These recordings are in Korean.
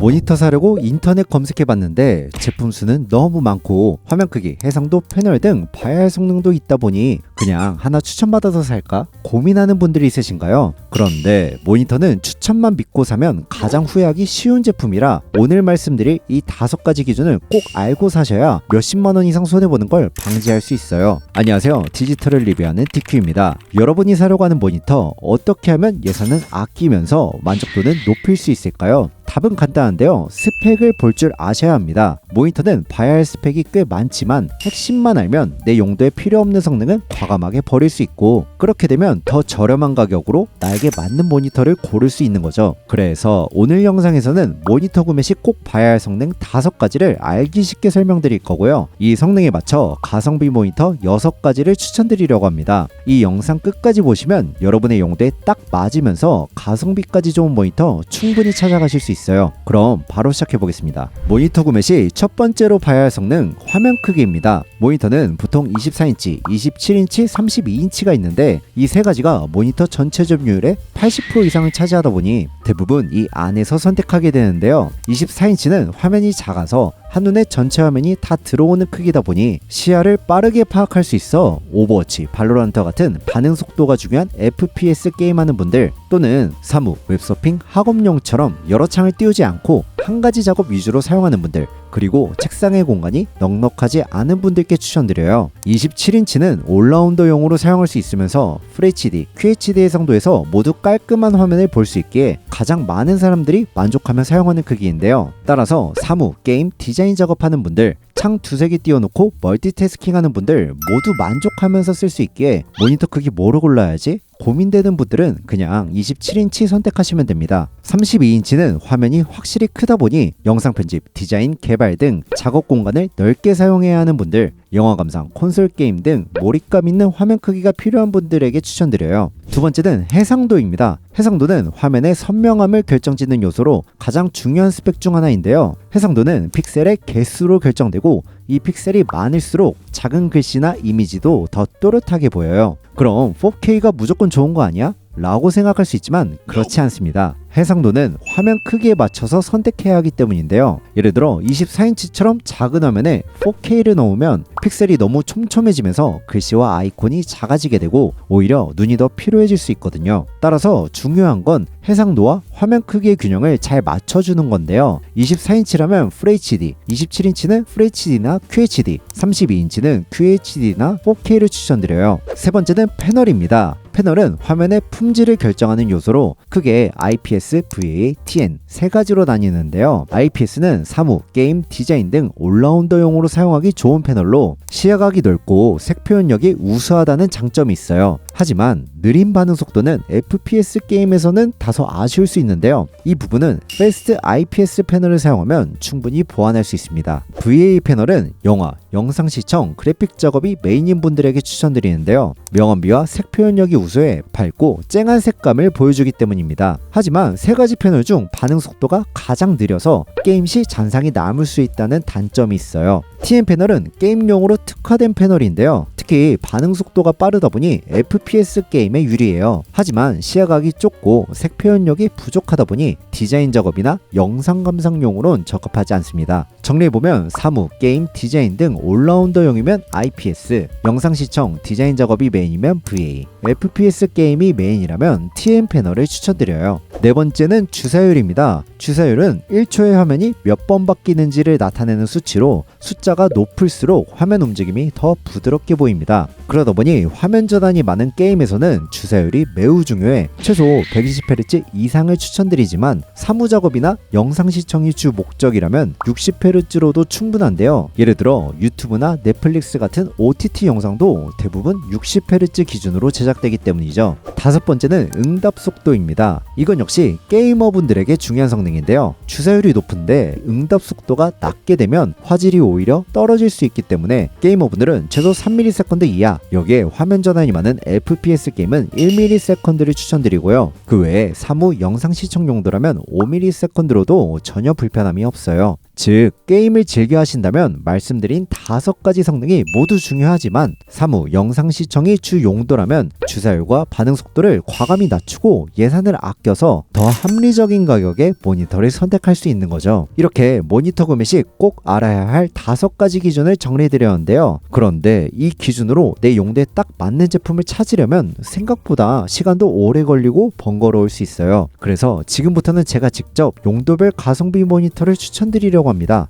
모니터 사려고 인터넷 검색해봤는데 제품 수는 너무 많고 화면 크기, 해상도, 패널 등 봐야 할 성능도 있다 보니 그냥 하나 추천받아서 살까 고민하는 분들이 있으신가요? 그런데 모니터는 추천만 믿고 사면 가장 후회하기 쉬운 제품이라 오늘 말씀드릴 이 5가지 기준을 꼭 알고 사셔야 몇십만 원 이상 손해보는 걸 방지할 수 있어요. 안녕하세요, 디지털을 리뷰하는 디큐입니다. 여러분이 사려고 하는 모니터 어떻게 하면 예산은 아끼면서 만족도는 높일 수 있을까요? 답은 간단한데요. 스펙을 볼 줄 아셔야 합니다. 모니터는 봐야 할 스펙이 꽤 많지만 핵심만 알면 내 용도에 필요 없는 성능은 과감하게 버릴 수 있고, 그렇게 되면 더 저렴한 가격으로 나에게 맞는 모니터를 고를 수 있는 거죠. 그래서 오늘 영상에서는 모니터 구매 시 꼭 봐야 할 성능 5가지를 알기 쉽게 설명드릴 거고요. 이 성능에 맞춰 가성비 모니터 6가지를 추천드리려고 합니다. 이 영상 끝까지 보시면 여러분의 용도에 딱 맞으면서 가성비까지 좋은 모니터 충분히 찾아가실 수 있어요. 그럼 바로 시작해 보겠습니다. 모니터 구매 시 첫 번째로 봐야 할 성능, 화면 크기입니다. 모니터는 보통 24인치, 27인치, 32인치가 있는데 이 세 가지가 모니터 전체 점유율의 80% 이상을 차지하다 보니 대부분 이 안에서 선택하게 되는데요. 24인치는 화면이 작아서 한눈에 전체 화면이 다 들어오는 크기다 보니 시야를 빠르게 파악할 수 있어 오버워치, 발로란트 같은 반응 속도가 중요한 FPS 게임하는 분들, 또는 사무, 웹서핑, 학업용처럼 여러 창을 띄우지 않고 한 가지 작업 위주로 사용하는 분들, 그리고 책상의 공간이 넉넉하지 않은 분들께 추천드려요. 27인치는 올라운더용으로 사용할 수 있으면서 FHD, QHD 해상도에서 모두 깔끔한 화면을 볼 수 있기에 가장 많은 사람들이 만족하며 사용하는 크기인데요. 따라서 사무, 게임, 디자인 작업하는 분들, 창 2-3개 띄워놓고 멀티태스킹 하는 분들 모두 만족하면서 쓸 수 있기에 모니터 크기 뭐로 골라야지? 고민되는 분들은 그냥 27인치 선택하시면 됩니다. 32인치는 화면이 확실히 크다 보니 영상 편집, 디자인, 개발 등 작업 공간을 넓게 사용해야 하는 분들, 영화 감상, 콘솔 게임 등 몰입감 있는 화면 크기가 필요한 분들에게 추천드려요. 두 번째는 해상도입니다. 해상도는 화면의 선명함을 결정짓는 요소로 가장 중요한 스펙 중 하나인데요. 해상도는 픽셀의 개수로 결정되고 이 픽셀이 많을수록 작은 글씨나 이미지도 더 또렷하게 보여요. 그럼 4K가 무조건 좋은 거 아니야? 라고 생각할 수 있지만 그렇지 않습니다. 해상도는 화면 크기에 맞춰서 선택해야 하기 때문인데요. 예를 들어 24인치처럼 작은 화면에 4K를 넣으면 픽셀이 너무 촘촘해지면서 글씨와 아이콘이 작아지게 되고 오히려 눈이 더 피로해질 수 있거든요. 따라서 중요한 건 해상도와 화면 크기의 균형을 잘 맞춰주는 건데요. 24인치라면 FHD, 27인치는 FHD나 QHD, 32인치는 QHD나 4K를 추천드려요. 세 번째는 패널입니다. 패널은 화면의 품질을 결정하는 요소로 크게 IPS, VA, TN 세 가지로 나뉘는데요. IPS는 사무, 게임, 디자인 등 올라운더용으로 사용하기 좋은 패널로 시야각이 넓고 색 표현력이 우수하다는 장점이 있어요. 하지만 느린 반응 속도는 FPS 게임에서는 다소 아쉬울 수 있는데요. 이 부분은 Fast IPS 패널을 사용하면 충분히 보완할 수 있습니다. VA 패널은 영화, 영상 시청, 그래픽 작업이 메인인 분들에게 추천드리는데요. 명암비와 색 표현력이 우수해 밝고 쨍한 색감을 보여주기 때문입니다. 하지만 세 가지 패널 중 반응 속도가 가장 느려서 게임 시 잔상이 남을 수 있다는 단점이 있어요. TN 패널은 게임용으로 특화된 패널인데요. 특히 반응 속도가 빠르다 보니 FPS 게임에 유리해요. 하지만 시야각이 좁고 색 표현력이 부족하다 보니 디자인 작업이나 영상 감상용으로는 적합하지 않습니다. 정리해보면 사무, 게임, 디자인 등 올라운더용이면 IPS, 영상 시청, 디자인 작업이 메인이면 VA, FPS 게임이 메인이라면 TN 패널을 추천드려요. 네 번째는 주사율입니다. 주사율은 1초의 화면이 몇 번 바뀌는지를 나타내는 수치로 숫자가 높을수록 화면 움직임이 더 부드럽게 보입니다. 그러다 보니 화면 전환이 많은 게임에서는 주사율이 매우 중요해 최소 120Hz 이상을 추천드리지만 사무 작업이나 영상 시청이 주 목적이라면 60Hz로도 충분한데요. 예를 들어 유튜브나 넷플릭스 같은 OTT 영상도 대부분 60Hz 기준으로 제작되기 때문이죠. 다섯 번째는 응답 속도입니다. 이건 역시 게이머분들에게 중요한 성능인데요. 주사율이 높은데 응답 속도가 낮게 되면 화질이 오히려 떨어질 수 있기 때문에 게이머분들은 최소 3ms 이하, 여기에 화면 전환이 많은 FPS 게임은 1ms를 추천드리고요. 그 외에 사무 영상 시청 용도라면 5ms로도 전혀 불편함이 없어요. 즉 게임을 즐겨 하신다면 말씀드린 5가지 성능이 모두 중요하지만 사무 영상 시청이 주 용도라면 주사율과 반응 속도를 과감히 낮추고 예산을 아껴서 더 합리적인 가격의 모니터를 선택할 수 있는 거죠. 이렇게 모니터 구매 시 꼭 알아야 할 5가지 기준을 정리해드렸는데요. 그런데 이 기준으로 내 용도에 딱 맞는 제품을 찾으려면 생각보다 시간도 오래 걸리고 번거로울 수 있어요. 그래서 지금부터는 제가 직접 용도별 가성비 모니터를 추천드리려고 합니다.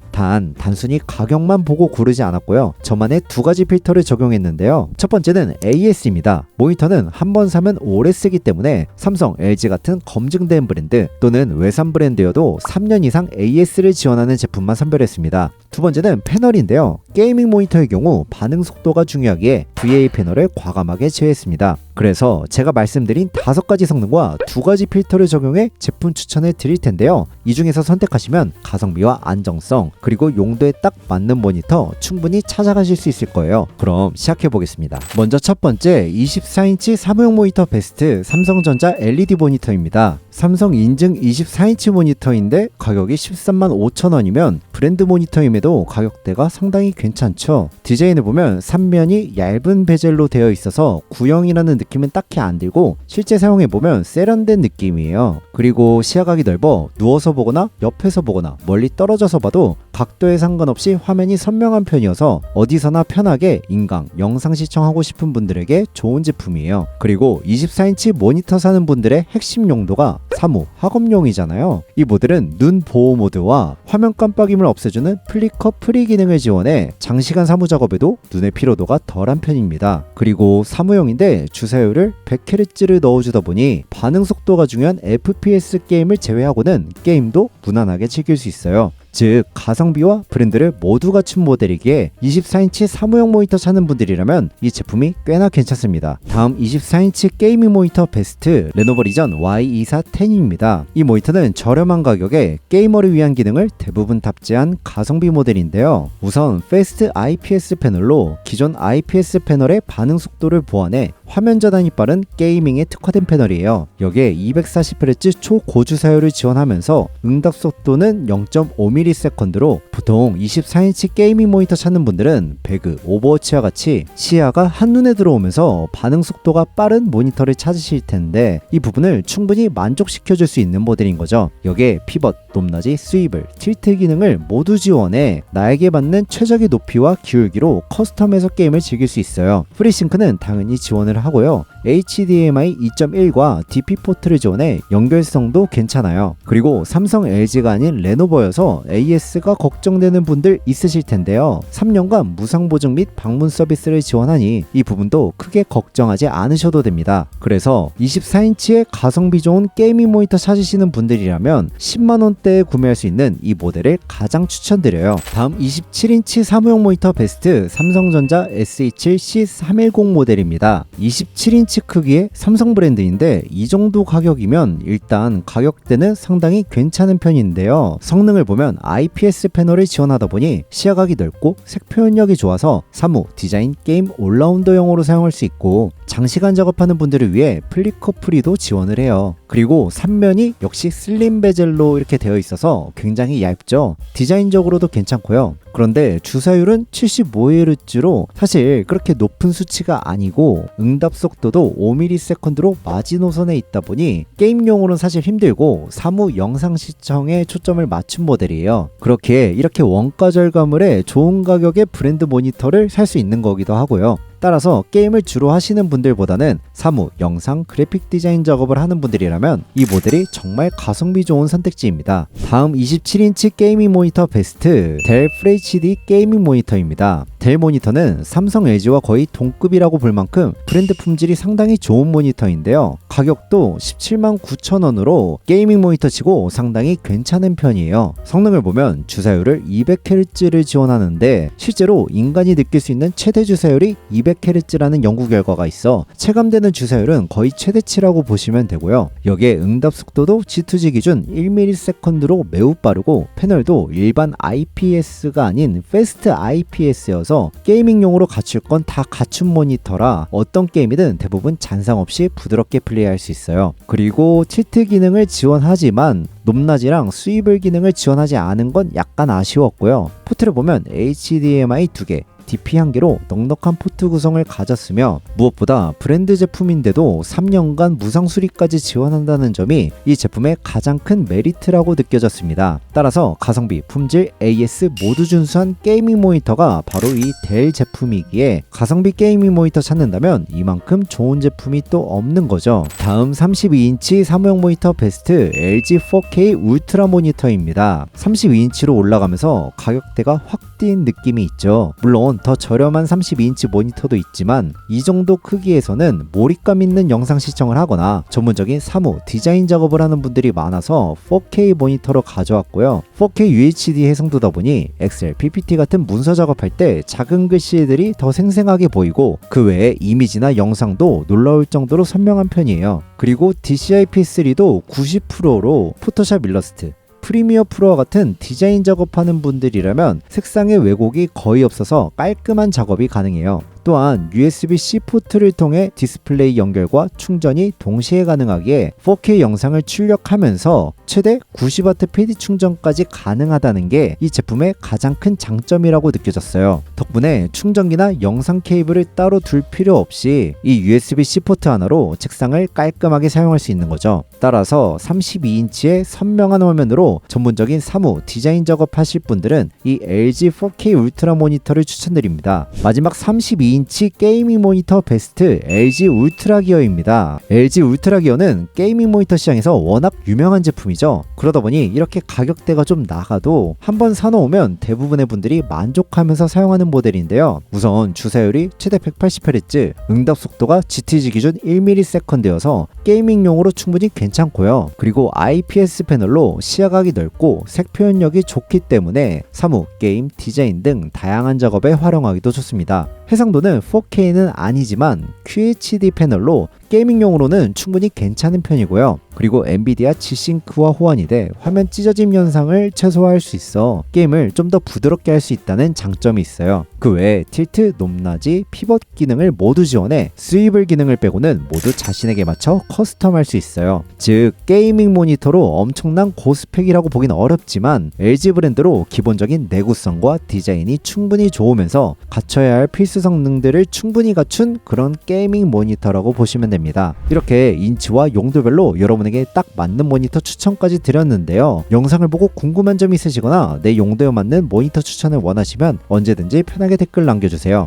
단순히 가격만 보고 고르지 않았고요. 저만의 2가지 필터를 적용했는데요. 첫 번째는 AS입니다. 모니터는 한 번 사면 오래 쓰기 때문에 삼성, LG 같은 검증된 브랜드 또는 외산 브랜드여도 3년 이상 AS를 지원하는 제품만 선별했습니다. 두 번째는 패널인데요. 게이밍 모니터의 경우 반응 속도가 중요하기에 VA 패널을 과감하게 제외했습니다. 그래서 제가 말씀드린 5가지 성능과 2가지 필터를 적용해 제품 추천을 드릴 텐데요. 이 중에서 선택하시면 가성비와 안정성 그리고 용도에 딱 맞는 모니터 충분히 찾아가실 수 있을 거예요. 그럼 시작해 보겠습니다. 먼저 첫 번째 24인치 사무용 모니터 베스트 삼성전자 LED 모니터입니다. 삼성 인증 24인치 모니터인데 가격이 13만 5천 원이면 브랜드 모니터임에도 가격대가 상당히 괜찮죠. 디자인을 보면 3면이 얇은 베젤로 되어 있어서 구형이라는 느낌은 딱히 안 들고 실제 사용해보면 세련된 느낌이에요. 그리고 시야각이 넓어 누워서 보거나 옆에서 보거나 멀리 떨어져서 봐도 각도에 상관없이 화면이 선명한 편이어서 어디서나 편하게 인강, 영상 시청하고 싶은 분들에게 좋은 제품이에요. 그리고 24인치 모니터 사는 분들의 핵심 용도가 사무, 학업용이잖아요. 이 모델은 눈 보호 모드와 화면 깜빡임을 없애주는 플리커 프리 기능을 지원해 장시간 사무 작업에도 눈의 피로도가 덜한 편입니다. 그리고 사무용인데 주사율을 100Hz를 넣어주다 보니 반응 속도가 중요한 FPS 게임을 제외하고는 게임도 무난하게 즐길 수 있어요. 즉 가성비와 브랜드를 모두 갖춘 모델이기에 24인치 사무용 모니터 찾는 분들이라면 이 제품이 꽤나 괜찮습니다. 다음 24인치 게이밍 모니터 베스트 레노버 리전 Y2410입니다. 이 모니터는 저렴한 가격에 게이머를 위한 기능을 대부분 탑재한 가성비 모델인데요. 우선 패스트 IPS 패널로 기존 IPS 패널의 반응 속도를 보완해 화면 전환이 빠른 게이밍에 특화된 패널이에요. 여기에 240Hz 초고주사율을 지원하면서 응답 속도는 0.5ms/s로 보통 24인치 게이밍 모니터 찾는 분들은 배그, 오버워치와 같이 시야가 한눈에 들어오면서 반응 속도가 빠른 모니터를 찾으실 텐데 이 부분을 충분히 만족시켜줄 수 있는 모델인 거죠. 여기에 피벗, 높낮이, 스위블, 틸트 기능을 모두 지원해 나에게 맞는 최적의 높이와 기울기로 커스텀해서 게임을 즐길 수 있어요. 프리싱크는 당연히 지원을 하고요. HDMI 2.1과 DP 포트를 지원해 연결성도 괜찮아요. 그리고 삼성, LG가 아닌 레노버여서 AS가 걱정되는 분들 있으실 텐데요. 3년간 무상 보증 및 방문 서비스를 지원하니 이 부분도 크게 걱정하지 않으셔도 됩니다. 그래서 24인치의 가성비 좋은 게이밍 모니터 찾으시는 분들이라면 10만원대에 구매할 수 있는 이 모델을 가장 추천드려요. 다음 27인치 사무용 모니터 베스트 삼성전자 SH-C310 모델입니다. 27인치 크기의 삼성 브랜드인데 이 정도 가격이면 일단 가격대는 상당히 괜찮은 편인데요. 성능을 보면 IPS 패널을 지원하다 보니 시야각이 넓고 색 표현력이 좋아서 사무, 디자인, 게임 올라운더용으로 사용할 수 있고 장시간 작업하는 분들을 위해 플리커 프리도 지원을 해요. 그리고 3면이 역시 슬림 베젤로 이렇게 되어 있어서 굉장히 얇죠. 디자인적으로도 괜찮고요. 그런데 주사율은 75Hz로 사실 그렇게 높은 수치가 아니고 응답 속도도 5ms/s로 마지노선에 있다 보니 게임용으로는 사실 힘들고 사무 영상 시청에 초점을 맞춘 모델이에요. 그렇게 이렇게 원가 절감을 해 좋은 가격의 브랜드 모니터를 살 수 있는 거기도 하고요. 따라서 게임을 주로 하시는 분들보다는 사무, 영상, 그래픽 디자인 작업을 하는 분들이라면 이 모델이 정말 가성비 좋은 선택지입니다. 다음 27인치 게이밍 모니터 베스트 델 FHD 게이밍 모니터입니다. 델 모니터는 삼성, LG와 거의 동급이라고 볼 만큼 브랜드 품질이 상당히 좋은 모니터인데요. 가격도 17만 9천 원으로 게이밍 모니터 치고 상당히 괜찮은 편이에요. 성능을 보면 주사율을 200Hz를 지원하는데 실제로 인간이 느낄 수 있는 최대 주사율이 200 200Hz라는 연구 결과가 있어 체감되는 주사율은 거의 최대치라고 보시면 되고요. 여기에 응답 속도도 G2G 기준 1ms로 매우 빠르고 패널도 일반 IPS가 아닌 패스트 IPS여서 게이밍용으로 갖출 건 다 갖춘 모니터라 어떤 게임이든 대부분 잔상 없이 부드럽게 플레이할 수 있어요. 그리고 틸트 기능을 지원하지만 높낮이랑 스위블 기능을 지원하지 않은 건 약간 아쉬웠고요. 포트를 보면 HDMI 2개, DP 1개로 넉넉한 포트 구성을 가졌으며 무엇보다 브랜드 제품인데도 3년간 무상 수리까지 지원한다는 점이 이 제품의 가장 큰 메리트라고 느껴졌습니다. 따라서 가성비, 품질, AS 모두 준수한 게이밍 모니터가 바로 이 델 제품이기에 가성비 게이밍 모니터 찾는다면 이만큼 좋은 제품이 또 없는 거죠. 다음 32인치 사무용 모니터 베스트 LG 4K 울트라 모니터입니다. 32인치로 올라가면서 가격대가 확 뛴 느낌이 있죠. 물론 더 저렴한 32인치 모니터도 있지만 이 정도 크기에서는 몰입감 있는 영상 시청을 하거나 전문적인 사무, 디자인 작업을 하는 분들이 많아서 4K 모니터로 가져왔고요. 4K UHD 해상도다 보니 엑셀, PPT 같은 문서 작업할 때 작은 글씨들이 더 생생하게 보이고 그 외에 이미지나 영상도 놀라울 정도로 선명한 편이에요. 그리고 DCI-P3도 90%로 포토샵 일러스트, 프리미어 프로와 같은 디자인 작업하는 분들이라면 색상의 왜곡이 거의 없어서 깔끔한 작업이 가능해요. 또한 USB-C 포트를 통해 디스플레이 연결과 충전이 동시에 가능하기에 4K 영상을 출력하면서 최대 90W PD 충전까지 가능하다는 게 이 제품의 가장 큰 장점이라고 느껴졌어요. 덕분에 충전기나 영상 케이블을 따로 둘 필요 없이 이 USB-C 포트 하나로 책상을 깔끔하게 사용할 수 있는 거죠. 따라서 32인치의 선명한 화면으로 전문적인 사무, 디자인 작업하실 분들은 이 LG 4K 울트라 모니터를 추천드립니다. 마지막 32인치 게이밍 모니터 베스트 LG 울트라 기어입니다. LG 울트라 기어는 게이밍 모니터 시장에서 워낙 유명한 제품이죠. 그러다 보니 이렇게 가격대가 좀 나가도 한번 사놓으면 대부분의 분들이 만족하면서 사용하는 모델인데요. 우선 주사율이 최대 180Hz, 응답 속도가 GTG 기준 1ms여서 게이밍용으로 충분히 괜찮고요. 그리고 IPS 패널로 시야각이 넓고 색 표현력이 좋기 때문에 사무, 게임, 디자인 등 다양한 작업에 활용하기도 좋습니다. 해상도는 4K는 아니지만 QHD 패널로 게이밍용으로는 충분히 괜찮은 편이고요. 그리고 엔비디아 G-SYNC와 호환이 돼 화면 찢어짐 현상을 최소화할 수 있어 게임을 좀 더 부드럽게 할 수 있다는 장점이 있어요. 그 외에 틸트, 높낮이, 피벗 기능을 모두 지원해 스위블 기능을 빼고는 모두 자신에게 맞춰 커스텀할 수 있어요. 즉 게이밍 모니터로 엄청난 고스펙이라고 보긴 어렵지만 LG 브랜드로 기본적인 내구성과 디자인이 충분히 좋으면서 갖춰야 할 필수 성능들을 충분히 갖춘 그런 게이밍 모니터라고 보시면 됩니다. 이렇게 인치와 용도별로 여러분에게 딱 맞는 모니터 추천까지 드렸는데요. 영상을 보고 궁금한 점이 있으시거나 내 용도에 맞는 모니터 추천을 원하시면 언제든지 편하게 댓글 남겨주세요.